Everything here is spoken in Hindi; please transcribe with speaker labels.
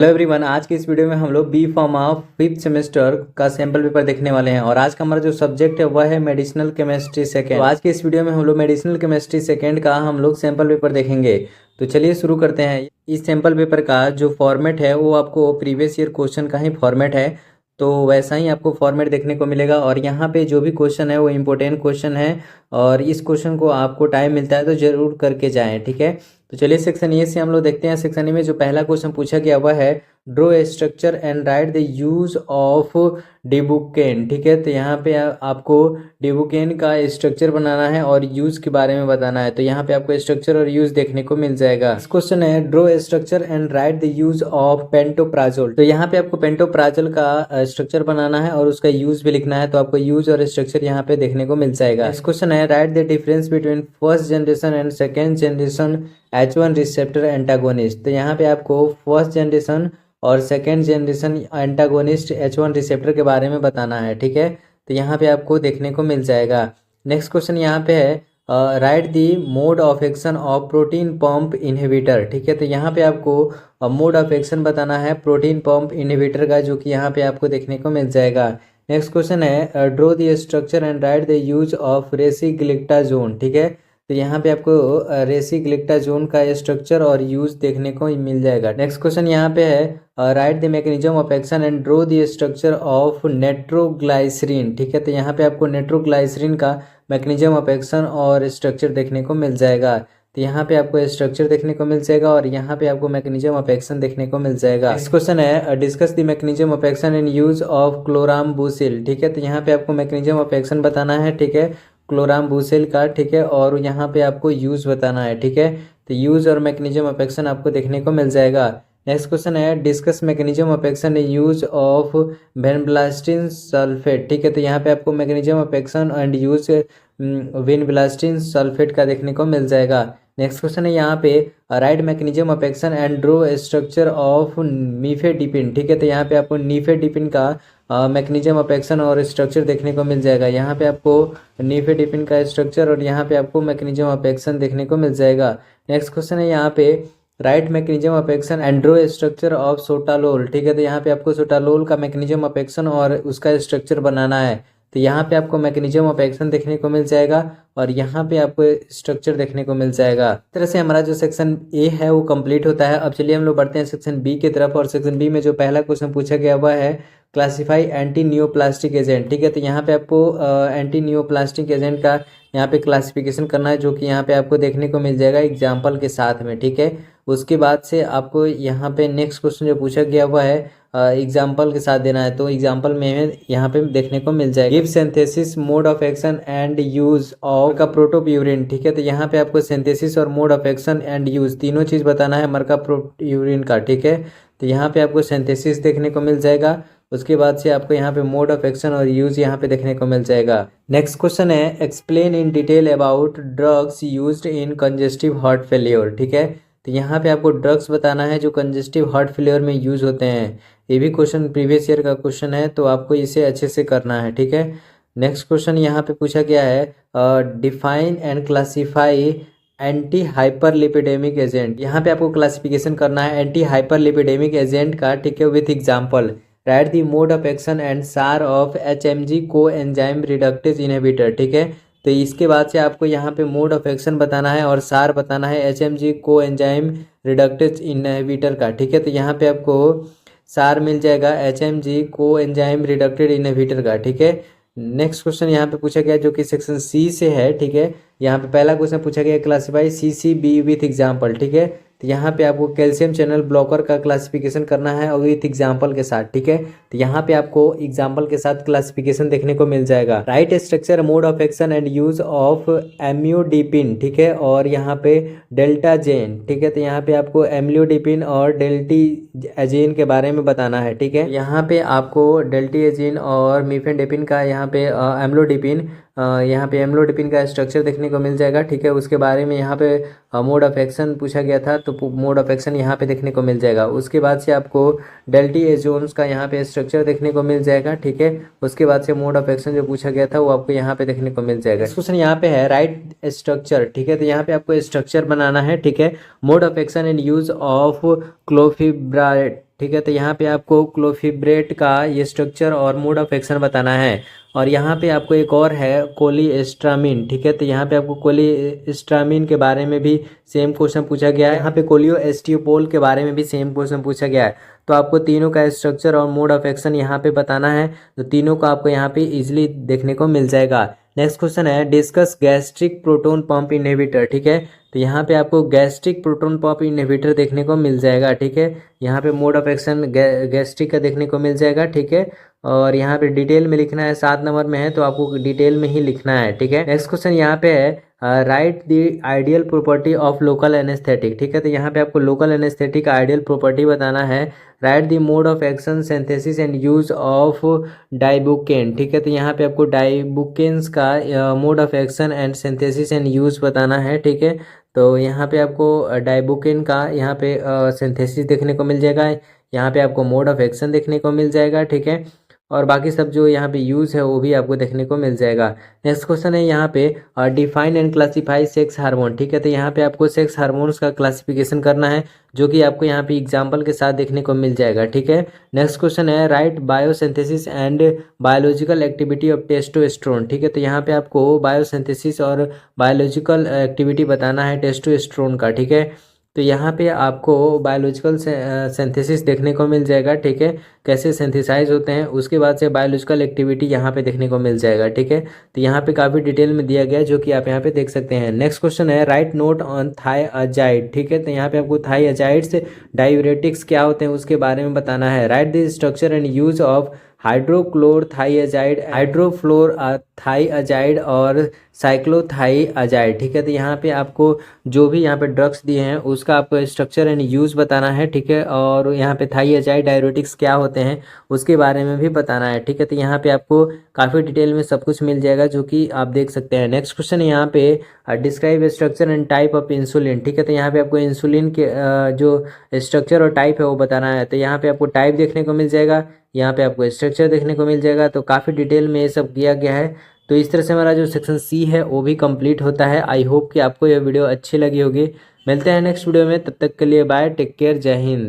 Speaker 1: हेलो एवरीवन, आज की इस वीडियो में हम लोग B pharm of fifth semester का सैंपल पेपर देखने वाले हैं। और आज का हमारा जो सब्जेक्ट है वह है मेडिसिनल केमिस्ट्री सेकेंड। तो आज की इस वीडियो में हम लोग मेडिसिनल केमिस्ट्री सेकेंड का हम लोग सैंपल पेपर देखेंगे। तो चलिए शुरू करते हैं। इस सैंपल पेपर का जो फॉर्मेट है वो आपको प्रीवियस ईयर क्वेश्चन का ही फॉर्मेट है, तो वैसा ही आपको फॉर्मेट देखने को मिलेगा। और यहाँ पे जो भी क्वेश्चन है वो इम्पोर्टेंट क्वेश्चन है और इस क्वेश्चन को आपको टाइम मिलता है तो जरूर करके जाएँ, ठीक है। तो चलिए सेक्शन ए से हम लोग देखते हैं। सेक्शन ए में जो पहला क्वेश्चन पूछा गया वह है draw a structure and write the use of dibucaine, ठीक है। तो यहाँ पे आपको डिबुकेन का स्ट्रक्चर बनाना है और यूज के बारे में बताना है। तो यहाँ पे आपको स्ट्रक्चर और यूज देखने को मिल जाएगा। इस क्वेश्चन है draw a structure and write the use of pantoprazole. तो यहाँ पे आपको पेंटोप्राजोल का स्ट्रक्चर बनाना है और उसका यूज भी लिखना है। तो आपको यूज और स्ट्रक्चर यहाँ पे देखने को मिल जाएगा। इस क्वेश्चन है write the difference between first generation and second generation H1 receptor antagonist. तो यहाँ पे आपको फर्स्ट जनरेशन और second generation antagonist H1 receptor के बारे में बताना है, ठीक है। तो यहाँ पे आपको देखने को मिल जाएगा। नेक्स्ट क्वेश्चन यहाँ पे है right the mode of action of protein pump inhibitor, ठीक है। तो यहाँ पे आपको मोड ऑफ एक्शन बताना है प्रोटीन पंप इनहिबिटर का, जो कि यहाँ पे आपको देखने को मिल जाएगा। नेक्स्ट क्वेश्चन है draw the structure and write the use of rosiglitazone, ठीक है। तो यहाँ पे आपको रेसिग्लिक्टाजोन का स्ट्रक्चर और यूज देखने को मिल जाएगा। नेक्स्ट क्वेश्चन यहाँ पे है write the mechanism of action and draw the structure of nitroglycerin, ठीक है। तो यहाँ पे आपको नेट्रोग्लाइसरीन का मैकेनिज्म ऑफ एक्शन और स्ट्रक्चर देखने को मिल जाएगा। तो यहाँ पे आपको स्ट्रक्चर देखने को मिल जाएगा और यहाँ पे आपको मैकेनिज्म ऑफ एक्शन देखने को मिल जाएगा। नेक्स्ट क्वेश्चन है discuss the mechanism of action and use of chlorambucil, ठीक है। तो यहाँ पे आपको मैकेनिज्म ऑफ एक्शन बताना है, ठीक है, क्लोराम्बुसिल का, ठीक है। और यहाँ पे आपको यूज बताना है, ठीक है। तो यूज और मैकेनिज्म ऑफ एक्शन आपको देखने को मिल जाएगा। नेक्स्ट क्वेश्चन है discuss mechanism of action use of vinblastine sulphate, ठीक है। तो यहाँ पे आपको mechanism of action and use vinblastine sulphate का देखने को मिल जाएगा। नेक्स्ट क्वेश्चन है यहाँ पे write mechanism of action and draw structure of nifedipine, ठीक है। तो यहाँ पे आपको नीफेडिपिन का मैकेनिज्म ऑफ एक्शन और स्ट्रक्चर देखने को मिल जाएगा। यहाँ पे आपको नीफेडिपिन का स्ट्रक्चर और यहाँ पे आपको मैकेनिज्म ऑफ एक्शन देखने को मिल जाएगा। नेक्स्ट क्वेश्चन है यहाँ पे write mechanism of action and draw structure of sotalol, ठीक है। तो यहाँ पे आपको सोटालोल का मैकेनिज्म ऑफ एक्शन और उसका स्ट्रक्चर बनाना है। तो यहाँ पे आपको मैकेनिज्म ऑफ एक्शन देखने को मिल जाएगा और यहाँ पे आपको स्ट्रक्चर देखने को मिल जाएगा। इस तरह से हमारा जो सेक्शन ए है वो कंप्लीट होता है। अब चलिए हम लोग बढ़ते हैं सेक्शन बी की तरफ। और सेक्शन बी में जो पहला क्वेश्चन पूछा गया वह है क्लासीफाई एंटी नियोप्लास्टिक एजेंट, ठीक है। तो यहाँ पे आपको एंटी नियोप्लास्टिक एजेंट का यहाँ पे क्लासिफिकेशन करना है, जो कि यहाँ पे आपको देखने को मिल जाएगा एग्जाम्पल के साथ में, ठीक है। उसके बाद से आपको यहाँ पे नेक्स्ट क्वेश्चन जो पूछा गया हुआ है एग्जाम्पल के साथ देना है। तो एग्जाम्पल में यहाँ पे देखने को मिल जाएगा give synthesis mode of action and use of का प्रोटोप्यूरिन, ठीक है। तो यहाँ पे आपको सिंथेसिस और mode of action and use तीनों चीज़ बताना है मरका प्रोट्यूरिन का, ठीक है। तो यहाँ पे आपको सिंथेसिस देखने को मिल जाएगा। उसके बाद से आपको यहाँ पे मोड ऑफ एक्शन और यूज यहाँ पे देखने को मिल जाएगा। नेक्स्ट क्वेश्चन है explain in detail about drugs used in congestive heart failure, ठीक है। तो यहाँ पे आपको ड्रग्स बताना है जो कंजेस्टिव हार्ट फेलियर में यूज होते हैं। ये भी क्वेश्चन प्रीवियस ईयर का क्वेश्चन है, तो आपको इसे अच्छे से करना है, ठीक है। नेक्स्ट क्वेश्चन यहाँ पे पूछा गया है define and classify anti hyperlipidemic agent. यहाँ पे आपको क्लासिफिकेशन करना है एंटी हाइपरलिपिडेमिक एजेंट का, ठीक है, with example right the mode of action and सार ऑफ HMG को एंजाइम रिडक्टेज इनहिबिटर, ठीक है। तो इसके बाद से आपको यहाँ पे मोड ऑफ एक्शन बताना है और सार बताना है HMG को एंजाइम रिडक्टेज इनहिबिटर का, ठीक है। तो यहाँ पे आपको सार मिल जाएगा HMG को एंजाइम रिडक्टेड इनहिबिटर का, ठीक है। नेक्स्ट क्वेश्चन यहाँ पे पूछा गया जो कि सेक्शन सी से है, ठीक है। यहाँ पे पहला क्वेश्चन पूछा गया क्लासीफाई CCB विथ एग्जाम्पल, ठीक है। तो यहाँ पे आपको कैल्शियम चैनल ब्लॉकर का क्लासिफिकेशन करना है और विथ एग्जाम्पल के साथ, ठीक है। तो यहाँ पे आपको एग्जाम्पल के साथ क्लासिफिकेशन देखने को मिल जाएगा। Write structure mode of action and use of amlodipine, ठीक है, और यहाँ पे डेल्टा जेन, ठीक है। तो यहाँ पे आपको एम्योडिपिन और डेल्टी एजीन के बारे में बताना है, ठीक है। यहाँ पे आपको डेल्टी एजीन और मीफेनडेपिन का यहाँ पे एम्लोडिपिन यहाँ पे एम्लोडिपिन का स्ट्रक्चर देखने को मिल जाएगा, ठीक है। उसके बारे में यहाँ पे मोड ऑफ एक्शन पूछा गया था, तो मोड ऑफ एक्शन यहाँ पे देखने को मिल जाएगा। उसके बाद से आपको डेल्टी एजोन्स का यहाँ पे स्ट्रक्चर देखने को मिल जाएगा, ठीक है। उसके बाद से मोड ऑफ एक्शन जो पूछा गया था वो आपको यहाँ पे देखने को मिल जाएगा। क्वेश्चन यहाँ पे है राइट स्ट्रक्चर, ठीक है। तो यहाँ पे आपको स्ट्रक्चर बनाना है, ठीक है। Mode of action and use of clofibrate, ठीक है। तो यहाँ पे आपको क्लोफिब्रेट का ये स्ट्रक्चर और मोड ऑफ एक्शन बताना है। और यहाँ पे आपको एक और है कोलिएस्ट्रामिन, ठीक है। तो यहाँ पे आपको कोलिएस्ट्रामिन के बारे में भी सेम क्वेश्चन पूछा गया है। यहाँ पे कोलियोएस्टियोपोल के बारे में भी सेम क्वेश्चन पूछा गया है। तो आपको तीनों का स्ट्रक्चर और मोड ऑफ एक्शन यहाँ पे बताना है। तो तीनों को आपको यहाँ पे इजिली देखने को मिल जाएगा। नेक्स्ट क्वेश्चन है discuss gastric proton pump inhibitor, ठीक है। तो यहाँ पे आपको गैस्ट्रिक प्रोटोन पंप इनहिबिटर देखने को मिल जाएगा, ठीक है। यहाँ पे मोड ऑफ एक्शन गैस्ट्रिक का देखने को मिल जाएगा, ठीक है। और यहाँ पे डिटेल में लिखना है, 7 नंबर में है तो आपको डिटेल में ही लिखना है, ठीक है। नेक्स्ट क्वेश्चन यहाँ पे है write the ideal property of local anaesthetic, ठीक है। तो यहाँ पे आपको लोकल एनेस्थेटिक का आइडियल प्रॉपर्टी बताना है। Write the mode of action synthesis and use of dibucaine, ठीक है। तो यहाँ पे आपको डाइबुकेन्स का mode of action and synthesis and use बताना है, ठीक है। तो यहाँ पे आपको डाइबुकेन का यहाँ पे सिंथेसिस देखने को मिल जाएगा। यहाँ पे आपको मोड ऑफ एक्शन देखने को मिल जाएगा, ठीक है। और बाकी सब जो यहाँ पे यूज़ है वो भी आपको देखने को मिल जाएगा। नेक्स्ट क्वेश्चन है यहाँ पे define and classify sex hormone, ठीक है। तो यहाँ पे आपको सेक्स हार्मोन्स का क्लासिफिकेशन करना है, जो कि आपको यहाँ पे एग्जाम्पल के साथ देखने को मिल जाएगा, ठीक है। नेक्स्ट क्वेश्चन है right biosynthesis and biological activity of testosterone, ठीक है। तो यहाँ पे आपको बायोसिंथेसिस और बायोलॉजिकल एक्टिविटी बताना है टेस्टोस्टेरोन का, ठीक है। तो यहाँ पे आपको बायोलॉजिकल सिंथेसिस देखने को मिल जाएगा, ठीक है। कैसे सिंथेसाइज होते हैं, उसके बाद से बायोलॉजिकल एक्टिविटी यहाँ पे देखने को मिल जाएगा, ठीक है। तो यहाँ पे काफ़ी डिटेल में दिया गया है, जो कि आप यहाँ पे देख सकते हैं। नेक्स्ट क्वेश्चन है राइट नोट ऑन थायजाइड, ठीक है। तो यहाँ पे आपको थायजाइड्स डायूरेटिक्स क्या होते हैं उसके बारे में बताना है। Write the structure and use of hydrochlorothiazide, hydroflumethiazide और साइक्लोथाइअजाइड, ठीक है। तो यहाँ पे आपको जो भी यहाँ पे ड्रग्स दिए हैं उसका आपको स्ट्रक्चर एंड यूज़ बताना है, ठीक है। और यहाँ पे थाइअजाइड डायूरेटिक्स क्या होते हैं उसके बारे में भी बताना है, ठीक है। तो यहाँ पे आपको काफ़ी डिटेल में सब कुछ मिल जाएगा, जो कि आप देख सकते हैं। नेक्स्ट क्वेश्चन है यहाँ पे describe structure and type of insulin, ठीक है। तो यहाँ पे आपको इंसुलिन के जो स्ट्रक्चर और टाइप है वो बताना है। तो यहाँ पे आपको टाइप देखने को मिल जाएगा, यहाँ पे आपको स्ट्रक्चर देखने को मिल जाएगा। तो काफ़ी डिटेल में ये सब किया गया है। तो इस तरह से हमारा जो सेक्शन सी है वो भी कंप्लीट होता है। आई होप कि आपको यह वीडियो अच्छी लगी होगी। मिलते हैं नेक्स्ट वीडियो में, तब तक के लिए बाय, टेक केयर, जय हिंद।